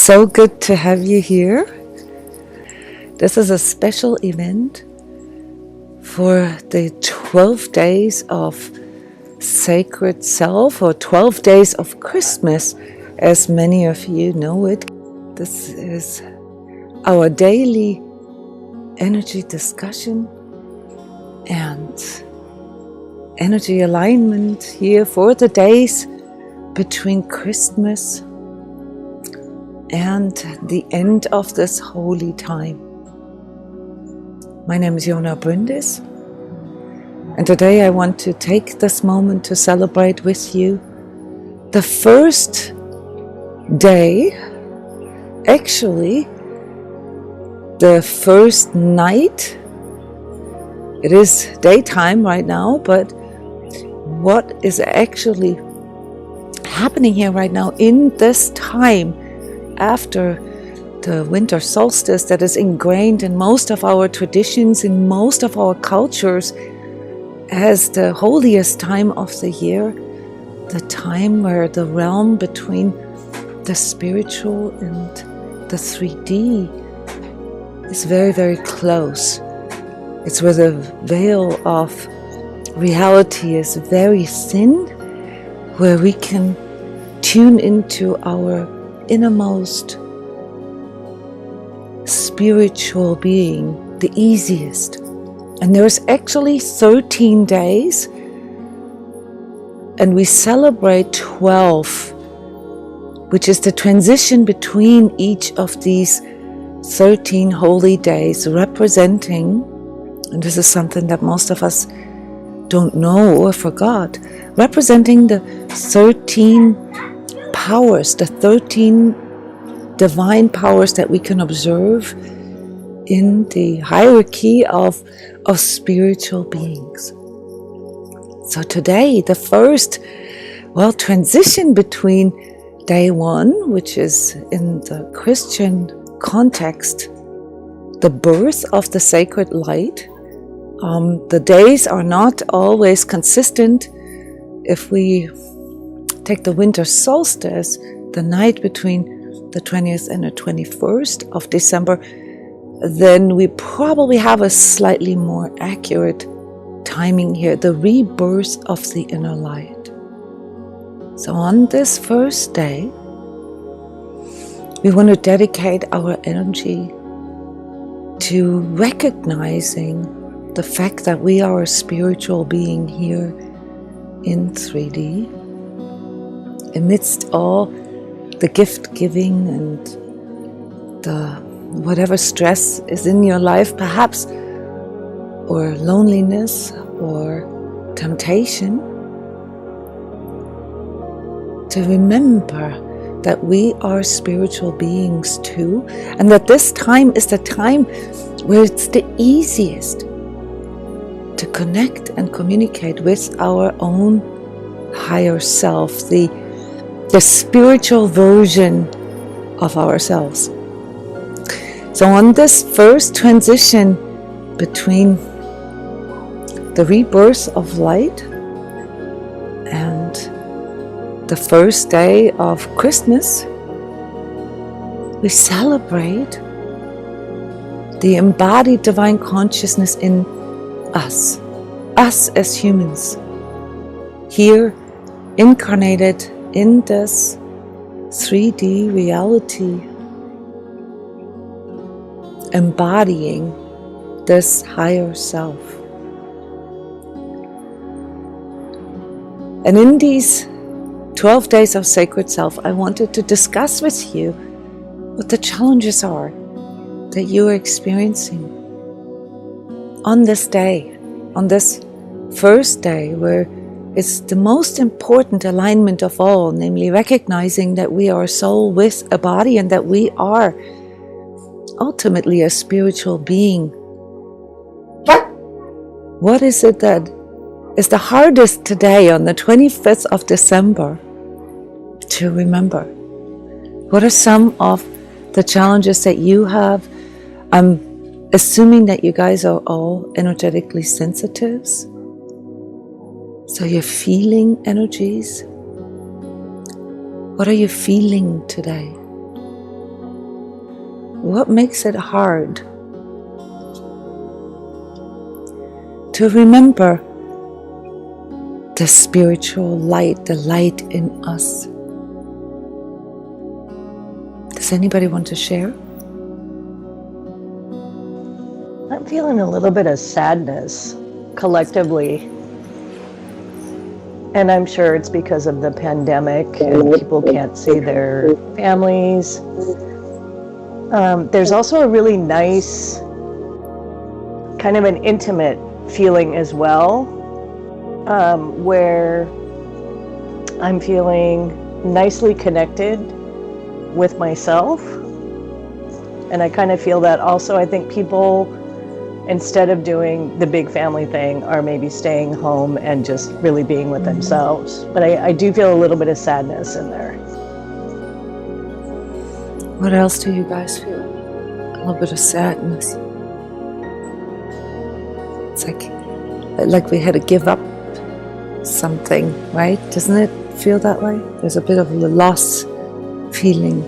So good to have you here. This is a special event for the 12 days of Sacred Self, or 12 days of Christmas, as many of you know it. This is our daily energy discussion and energy alignment here for the days between Christmas and the end of this holy time. My name is Jona Bryndis, and today I want to take this moment to celebrate with you the first day, actually the first night. It is daytime right now, but what is actually happening here right now in this time after the winter solstice that is ingrained in most of our traditions, in most of our cultures, as the holiest time of the year, the time where the realm between the spiritual and the 3D is very, very close. It's where the veil of reality is very thin, where we can tune into our innermost spiritual being the easiest. And there's actually 13 days, and we celebrate 12, which is the transition between each of these 13 holy days, representing, and this is something that most of us don't know or forgot, representing the 13 powers, the 13 divine powers that we can observe in the hierarchy of spiritual beings. So today, the first, transition between day one, which is in the Christian context, the birth of the sacred light. The days are not always consistent. If we take the winter solstice, the night between the 20th and the 21st of December, then we probably have a slightly more accurate timing here, the rebirth of the inner light. So on this first day, we want to dedicate our energy to recognizing the fact that we are a spiritual being here in 3D, amidst all the gift giving and the whatever stress is in your life, perhaps, or loneliness or temptation, to remember that we are spiritual beings too, and that this time is the time where it's the easiest to connect and communicate with our own higher self, the spiritual version of ourselves. So on this first transition between the rebirth of light and the first day of Christmas, we celebrate the embodied divine consciousness in us as humans, here incarnated in this 3D reality, embodying this higher self. And in these 12 days of Sacred Self, I wanted to discuss with you what the challenges are that you are experiencing on this day, on this first day, where it's the most important alignment of all, namely recognizing that we are a soul with a body and that we are ultimately a spiritual being. What is it that is the hardest today on the 25th of December to remember? What are some of the challenges that you have? I'm assuming that you guys are all energetically sensitives. So you're feeling energies. What are you feeling today? What makes it hard to remember the spiritual light, the light in us? Does anybody want to share? I'm feeling a little bit of sadness collectively. And I'm sure it's because of the pandemic and people can't see their families. There's also a really nice, kind of an intimate feeling as well, where I'm feeling nicely connected with myself. And I kind of feel that also. I think people, instead of doing the big family thing, are maybe staying home and just really being with themselves. But I do feel a little bit of sadness in there. What else do you guys feel? A little bit of sadness. It's like we had to give up something, right? Doesn't it feel that way? There's a bit of a loss feeling.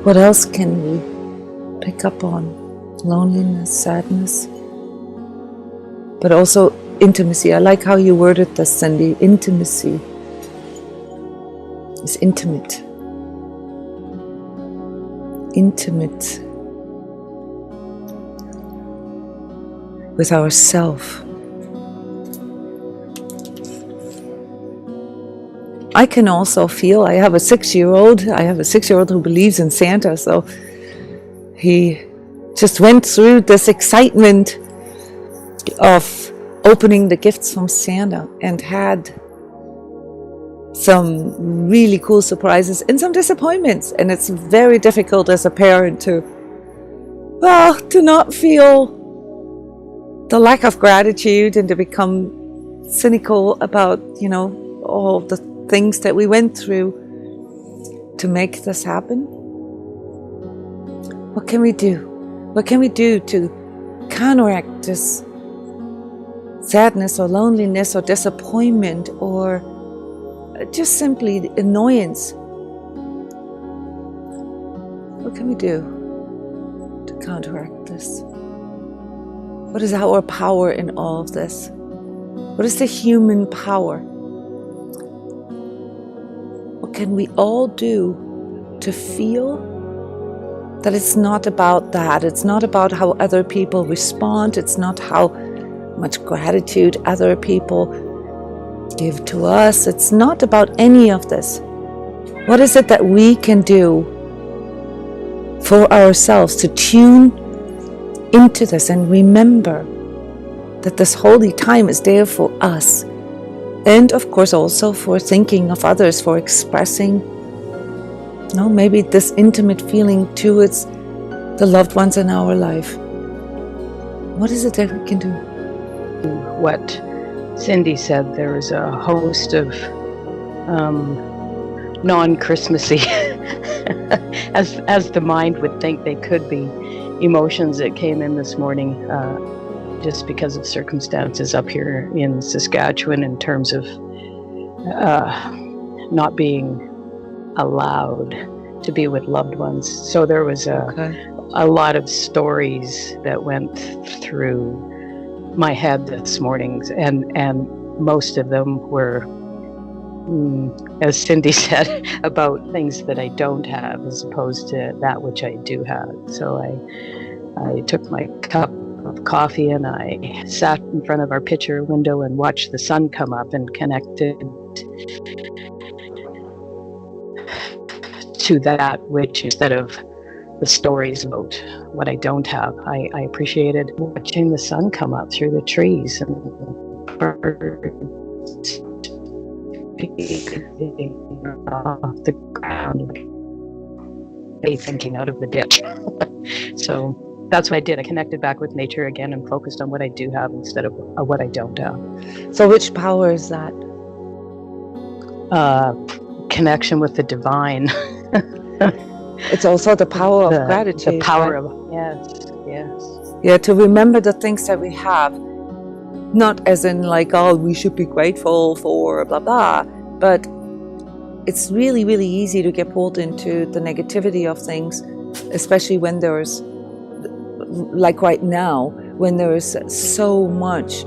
What else can we pick up on? Loneliness, sadness, but also intimacy. I like how you worded this, Cindy. Intimacy is intimate. Intimate with ourself. I can also feel, I have a 6-year-old who believes in Santa, so he just went through this excitement of opening the gifts from Santa and had some really cool surprises and some disappointments. And it's very difficult as a parent to not feel the lack of gratitude and to become cynical about, all the things that we went through to make this happen. What can we do? What can we do to counteract this sadness or loneliness or disappointment or just simply annoyance? What can we do to counteract this? What is our power in all of this? What is the human power? What can we all do to feel that it's not about that? It's not about how other people respond. It's not how much gratitude other people give to us. It's not about any of this. What is it that we can do for ourselves to tune into this and remember that this holy time is there for us? And of course also for thinking of others, for expressing maybe this intimate feeling towards the loved ones in our life. What is it that we can do? What Cindy said, there is a host of non-Christmassy, as the mind would think they could be, emotions that came in this morning just because of circumstances up here in Saskatchewan in terms of not being allowed to be with loved ones. So there was a lot of stories that went through my head this morning, and most of them were, as Cindy said, about things that I don't have as opposed to that which I do have. So I took my cup of coffee and I sat in front of our picture window and watched the sun come up and connected to that which, instead of the stories about what I don't have, I appreciated watching the sun come up through the trees and birds off the ground, thinking out of the ditch. So that's what I did. I connected back with nature again and focused on what I do have instead of what I don't have. So which power is that? Connection with the divine. It's also the power of gratitude. The power right? of, yes. Yeah, to remember the things that we have. Not as in like, oh, we should be grateful for blah, blah. But it's really, really easy to get pulled into the negativity of things especially when there's, like right now, when there is so much,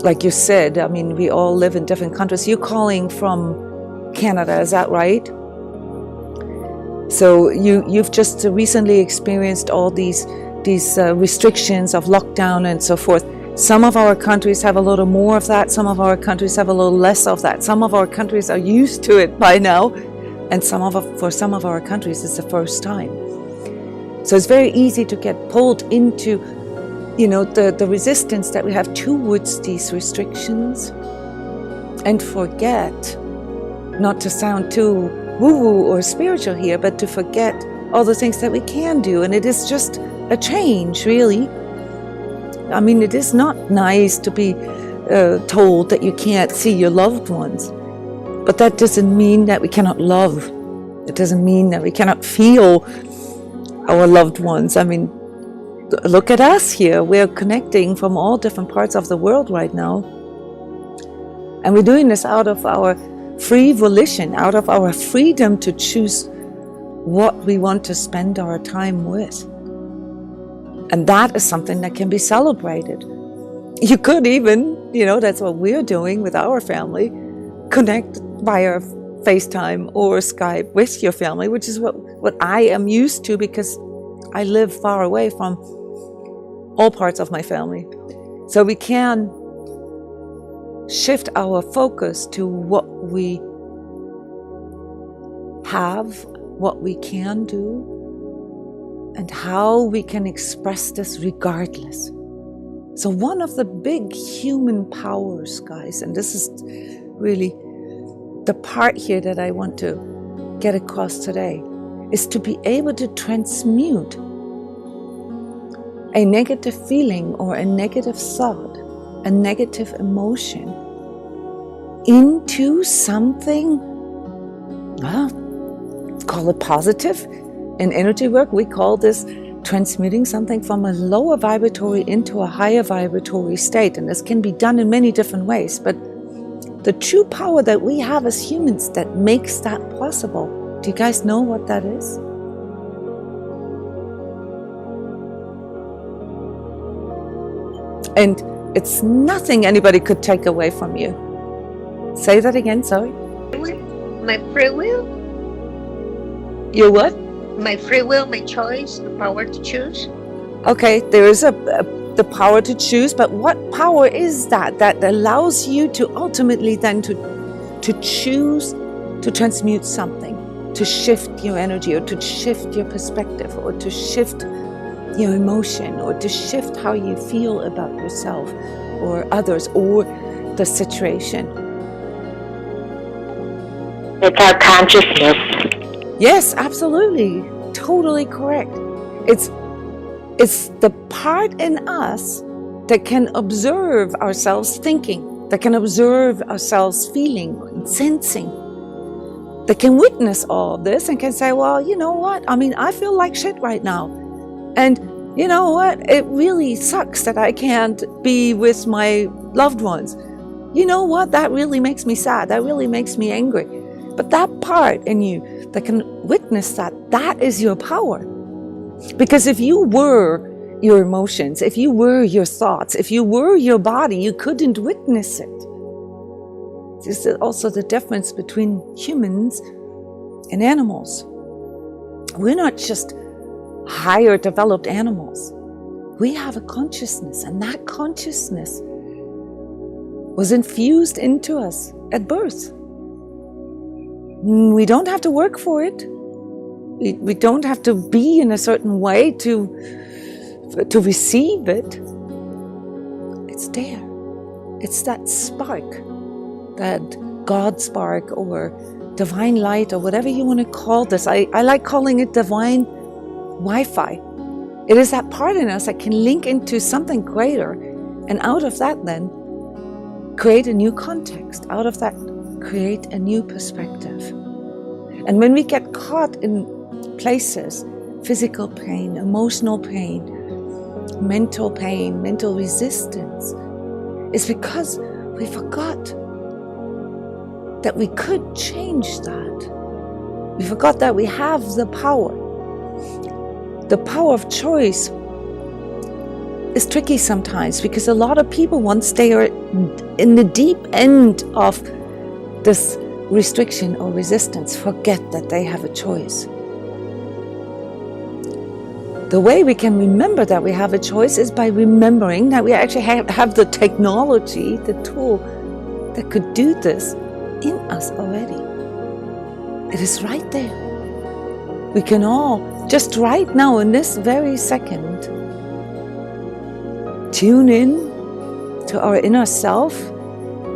like you said, I mean, we all live in different countries. You're calling from Canada, is that right? So you've just recently experienced all these restrictions of lockdown and so forth. Some of our countries have a little more of that. Some of our countries have a little less of that. Some of our countries are used to it by now, and for some of our countries it's the first time. So it's very easy to get pulled into, the resistance that we have towards these restrictions, and forget, not to sound too woo-woo or spiritual here, but to forget all the things that we can do. And it is just a change, really. I mean, it is not nice to be told that you can't see your loved ones, but that doesn't mean that we cannot love. It doesn't mean that we cannot feel our loved ones. I mean, look at us here. We're connecting from all different parts of the world right now. And we're doing this out of our free volition, out of our freedom to choose what we want to spend our time with. And that is something that can be celebrated. You could even, that's what we're doing with our family, connect via FaceTime or Skype with your family, which is what I am used to, because I live far away from all parts of my family. So we can shift our focus to what we have, what we can do, and how we can express this regardless. So one of the big human powers, guys, and this is really the part here that I want to get across today, is to be able to transmute a negative feeling or a negative thought, a negative emotion, into something, call it positive. In energy work, we call this transmuting something from a lower vibratory into a higher vibratory state. And this can be done in many different ways. But the true power that we have as humans that makes that possible, do you guys know what that is? And it's nothing anybody could take away from you. Say that again, sorry. My free will? Your what? My free will, my choice, the power to choose. Okay, there is the power to choose, but what power is that allows you to ultimately then to choose to transmute something, to shift your energy, or to shift your perspective, or to shift your emotion, or to shift how you feel about yourself or others or the situation? It's our consciousness. Yes, absolutely. Totally correct. It's the part in us that can observe ourselves thinking, that can observe ourselves feeling and sensing, that can witness all of this and can say, well, you know what? I mean, I feel like shit right now. And you know what? It really sucks that I can't be with my loved ones. You know what? That really makes me sad. That really makes me angry. But that part in you that can witness that is your power. Because if you were your emotions, if you were your thoughts, if you were your body, you couldn't witness it. This is also the difference between humans and animals. We're not just higher developed animals. We have a consciousness, and that consciousness was infused into us at birth. We don't have to work for it. We don't have to be in a certain way to receive it. It's there. It's that spark, that God spark or divine light or whatever you want to call this. I like calling it divine Wi-Fi. It is that part in us that can link into something greater, and out of that then create a new context. Out of that create a new perspective. And when we get caught in places, physical pain, emotional pain, mental resistance, it's because we forgot that we could change that. We forgot that we have the power. the power of choice is tricky sometimes, because a lot of people, once they are in the deep end of this restriction or resistance, forget that they have a choice. The way we can remember that we have a choice is by remembering that we actually have the technology, the tool that could do this in us already. It is right there. We can all, just right now in this very second, tune in to our inner self.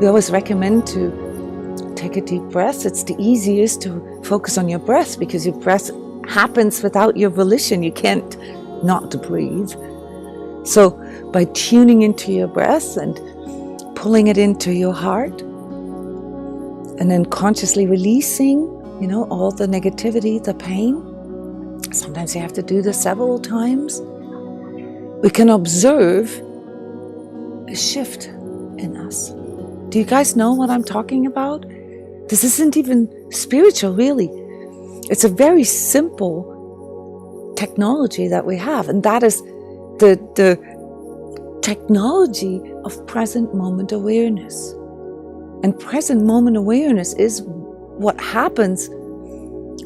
We always recommend to take a deep breath. It's the easiest to focus on your breath, because your breath happens without your volition. You can't not breathe. So by tuning into your breath and pulling it into your heart, and then consciously releasing, all the negativity, the pain. Sometimes you have to do this several times. We can observe a shift in us. Do you guys know what I'm talking about? This isn't even spiritual, really. It's a very simple technology that we have, and that is the technology of present moment awareness. And present moment awareness is what happens,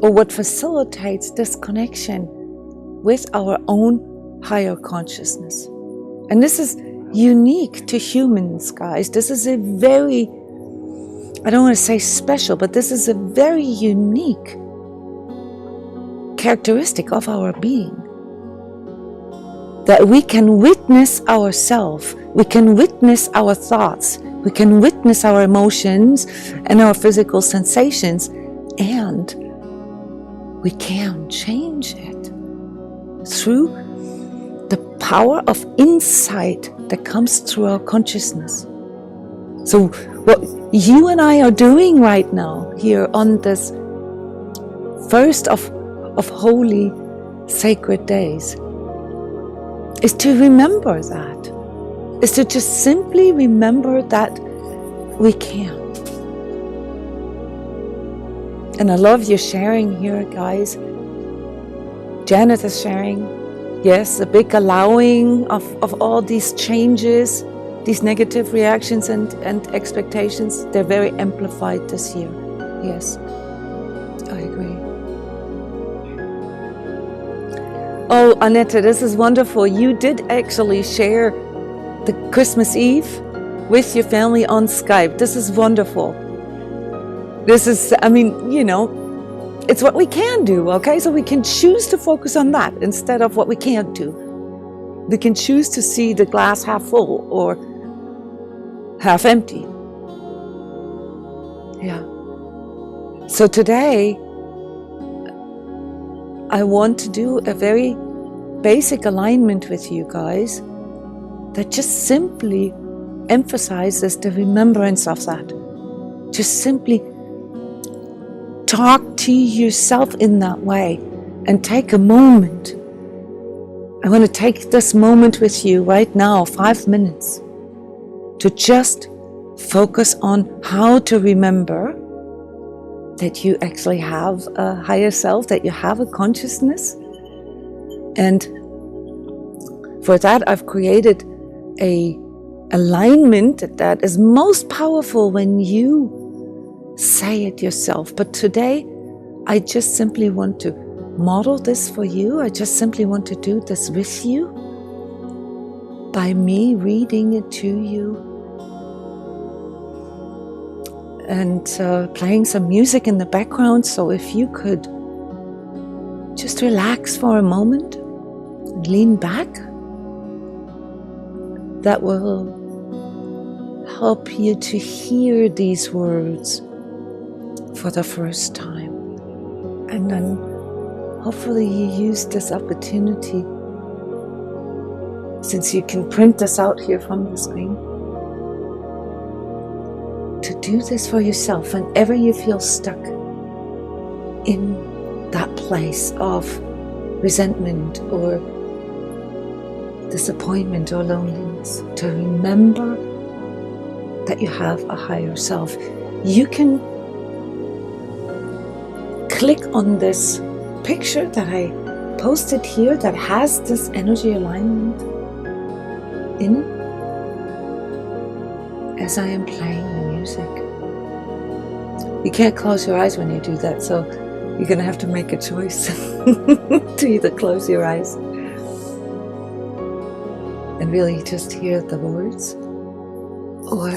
or what facilitates this connection with our own higher consciousness. And this is unique to humans, guys. This is a very, I don't want to say special, but this is a very unique characteristic of our being. That we can witness ourselves, we can witness our thoughts, we can witness our emotions and our physical sensations, and we can change it through the power of insight that comes through our consciousness. So what you and I are doing right now here on this first of holy sacred days is to remember that, is to just simply remember that we can. And I love your sharing here, guys. Janet is sharing, yes, a big allowing of all these changes, these negative reactions and expectations. They're very amplified this year. Yes, I agree. Oh, Annette, this is wonderful. You did actually share the Christmas Eve with your family on Skype. This is wonderful. This is, it's what we can do, okay? So we can choose to focus on that instead of what we can't do. We can choose to see the glass half full or half empty. Yeah. So today, I want to do a very basic alignment with you guys that just simply emphasizes the remembrance of that. Just simply talk to yourself in that way and take a moment. I want to take this moment with you right now, 5 minutes, to just focus on how to remember that you actually have a higher self, that you have a consciousness. And for that, I've created a alignment that is most powerful when you say it yourself. But today, I just simply want to model this for you. I just simply want to do this with you by me reading it to you and playing some music in the background. So if you could just relax for a moment and lean back, that will help you to hear these words for the first time. And then hopefully you use this opportunity, since you can print this out here from the screen, to do this for yourself whenever you feel stuck in that place of resentment or disappointment or loneliness, to remember that you have a higher self. You can click on this picture that I posted here that has this energy alignment in as I am playing the music. You can't close your eyes when you do that, so you're going to have to make a choice to either close your eyes and really just hear the words, or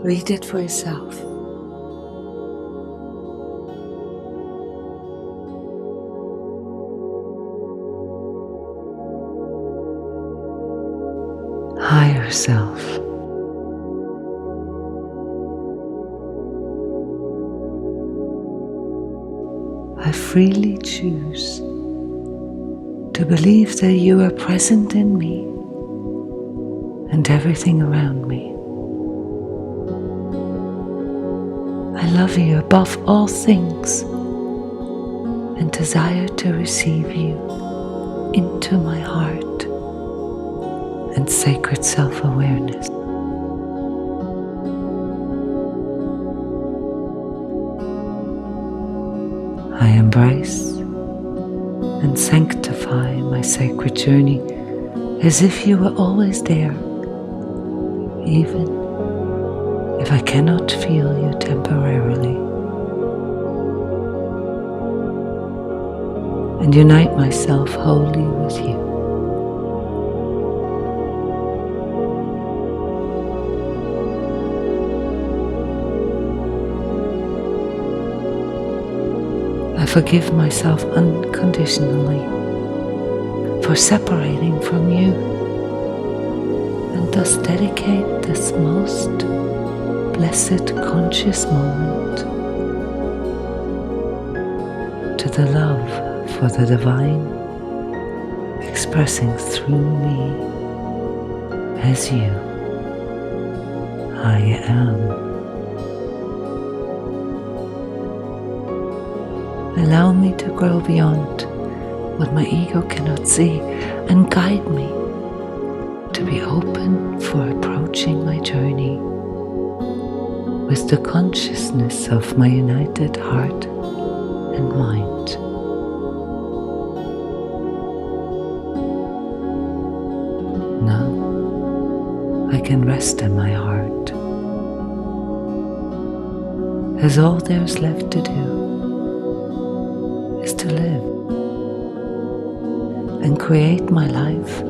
read it for yourself. Higher self. I freely choose to believe that you are present in me and everything around me. I love you above all things and desire to receive you into my heart and sacred self-awareness. I embrace and sanctify my sacred journey as if you were always there, even if I cannot feel you temporarily, and unite myself wholly with you. I forgive myself unconditionally for separating from you, and thus dedicate this most blessed conscious moment to the love for the divine expressing through me as you. I am. Allow me to grow beyond what my ego cannot see, and guide me to be open for approaching my journey with the consciousness of my united heart and mind. Now I can rest in my heart, as all there's left to do is to live and create my life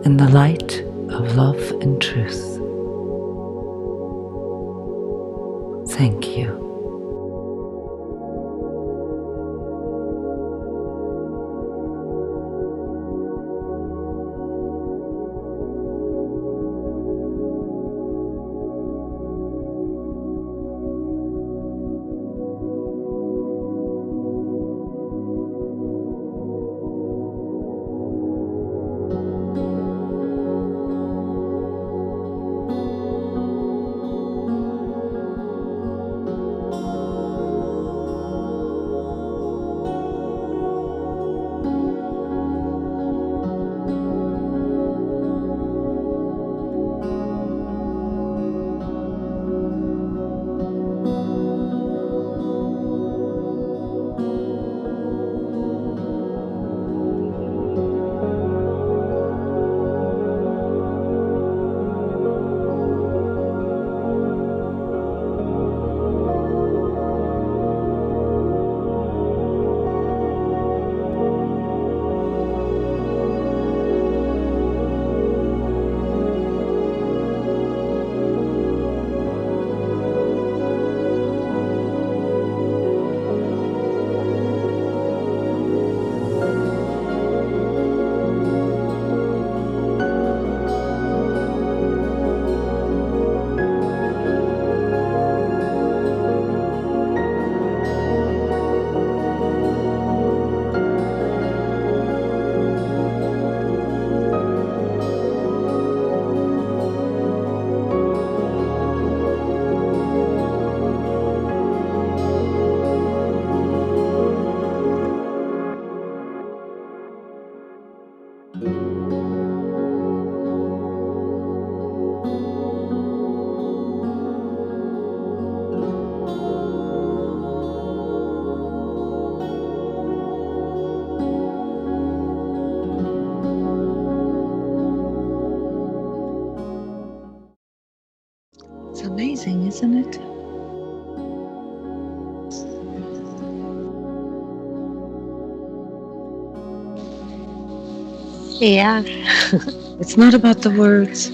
in the light of love and truth. Thank you. isn't it? Yeah. It's not about the words.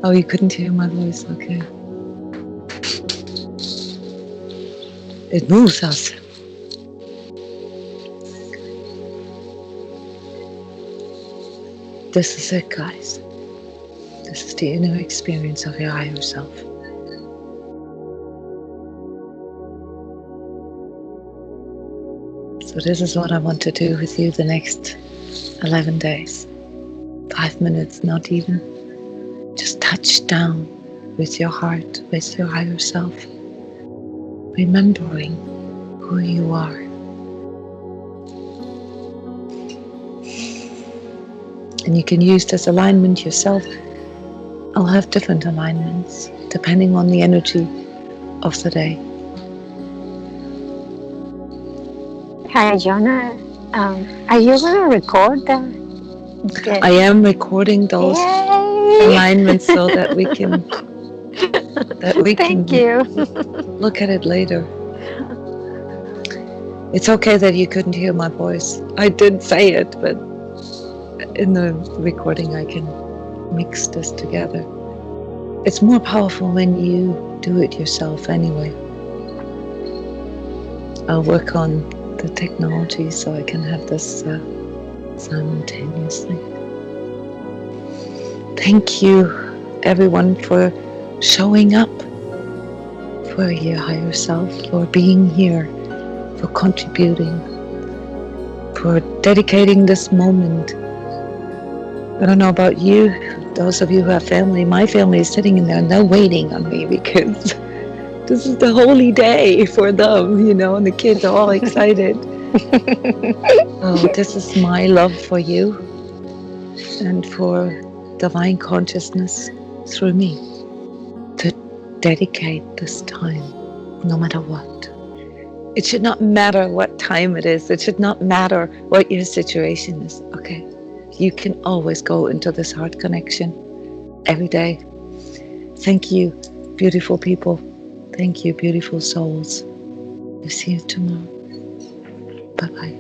Oh, you couldn't hear my voice, okay. It moves us. This is it, guys. This is the inner experience of your higher self. So this is what I want to do with you the next 11 days. 5 minutes, not even. Just touch down with your heart, with your higher self. Remembering who you are. And you can use this alignment yourself. I'll have different alignments depending on the energy of the day. Hi, Jona. Are you going to record that? I am recording those alignments so that we can Thank you. look at it later. It's okay that you couldn't hear my voice. I did say it, but in the recording I can mix this together. It's more powerful when you do it yourself anyway. I'll work on the technology so I can have this simultaneously. Thank you everyone for showing up for your higher self, for being here, for contributing, for dedicating this moment. I don't know about you, those of you who have family. My family is sitting in there and they're waiting on me because this is the holy day for them, you know, and the kids are all excited. Oh, this is my love for you and for divine consciousness through me to dedicate this time, no matter what. It should not matter what time it is. It should not matter what your situation is, okay? You can always go into this heart connection every day. Thank you, beautiful people. Thank you, beautiful souls. We'll see you tomorrow. Bye-bye.